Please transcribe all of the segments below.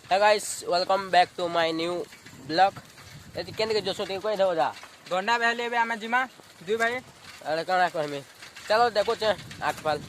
Hey guys, welcome back to my new vlog. एती केन के जो शूटिंग कोई दो जा गोंडा पहले बे आमे जिमा दुई भाई अरे कना को हमें चलो देखो चे आठ पाल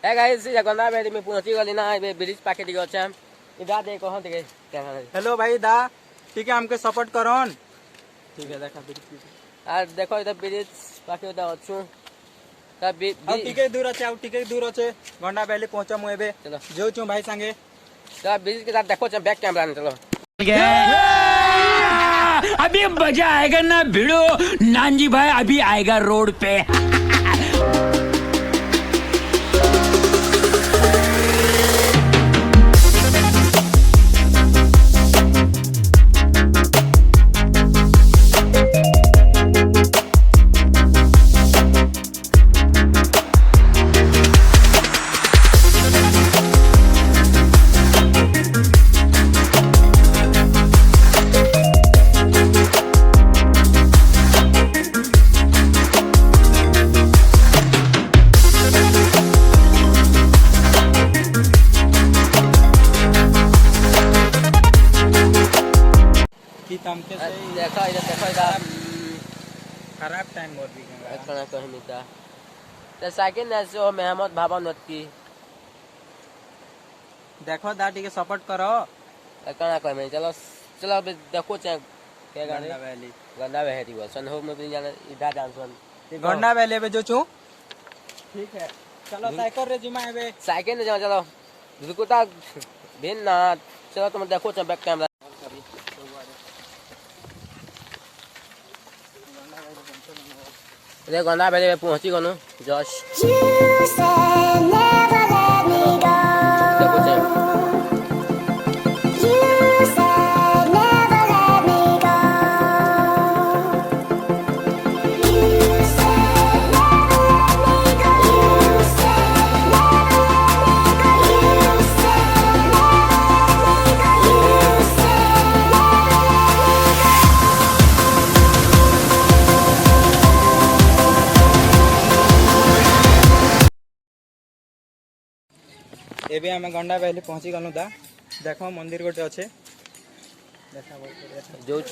Hey guys, ya गोंडा बेली में पहुंची गली ना बे ब्रिज पाके दिगो छ इधर देखो हम देखे क्या खाना हेलो भाई दा ठीक है हमके सपोर्ट करोन ठीक है देखा ब्रिज आ देखो इधर ब्रिज पाके उधर अछु तब भी टिके दूर আছে ଆଉ टिके दूर আছে गोंडा पहले पहुंचा मु एबे चलो जो छु भाई संगे तब ब्रिज के साथ देखो छ बैक कैमरा ने चलो अभी मजा आएगा ना भिड़ो नानजी भाई अभी आएगा रोड पे तमके से देखो इधर खराब टाइम मोर भी कना कहि मिता ते साइकिल ने जो मेहमद भावन नती देखो दा टिके सपोर्ट करो कना कहि में चलो चलो अभी देखो छ क्या गाड़ी गोंडा वैली गंदा बहती वो सन हो में भी जाना इधर डांस वन गोंडा वैली पे जो छु ठीक है चलो साइकिल रे जिमा एबे साइकिल ने जाओ चलो रुकुता बिन ना चलो तुम देखो छ बैक कैमरा देखो ना पहले पहुंची गनो जॉश देखो छ एबे आमे गंडा पहले पहुंची गनु दा देखो मंदिर गोटे अच्छे देखा जो छ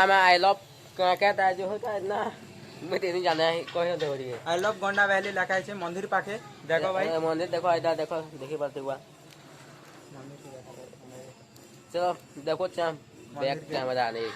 मैं आई लव कहता है जो होता है ना मैं नहीं जाना है कोई होते हो रही है आई लव गोंडा वैली लिखा है मंदिर पाखे देखो भाई मंदिर देखो इधर देखो देखी पड़ते हुआ चलो देखो चम बैक कैमरा नहीं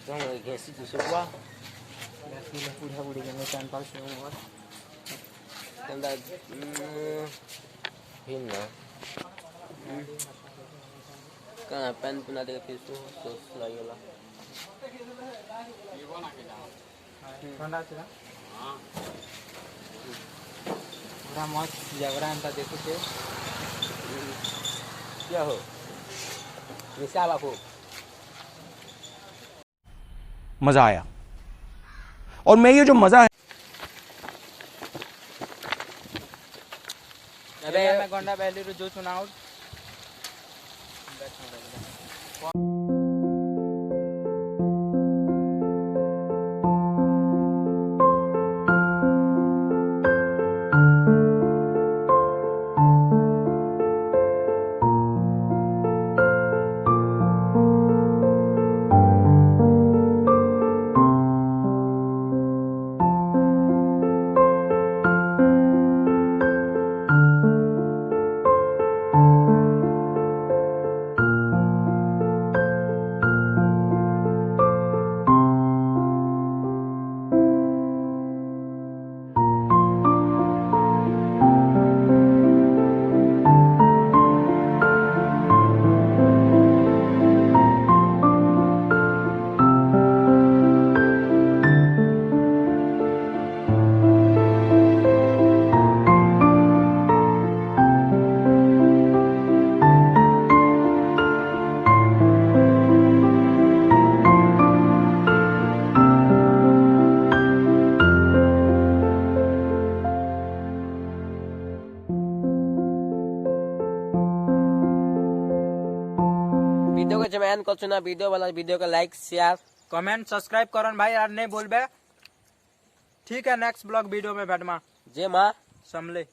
Kung ngesi tu semua. बुढ़ा बुढ़ी के टाइम पास होगा। Tanda hina. Kan pen pun ada pisu sos lagi lah. ठंडा छ पूरा मस्त जगरा अंता देखु छे। क्या हो? निशा बापू. मजा आया और मैं ये जो मजा है अबे मैं गंडा पहले रो जो चुनाव वीडियो को जमान कर सुना वीडियो का लाइक शेयर कमेंट सब्सक्राइब करन भाई यार नहीं बोलबे। ठीक है नेक्स्ट ब्लॉग वीडियो में भेटमा जय मां समले।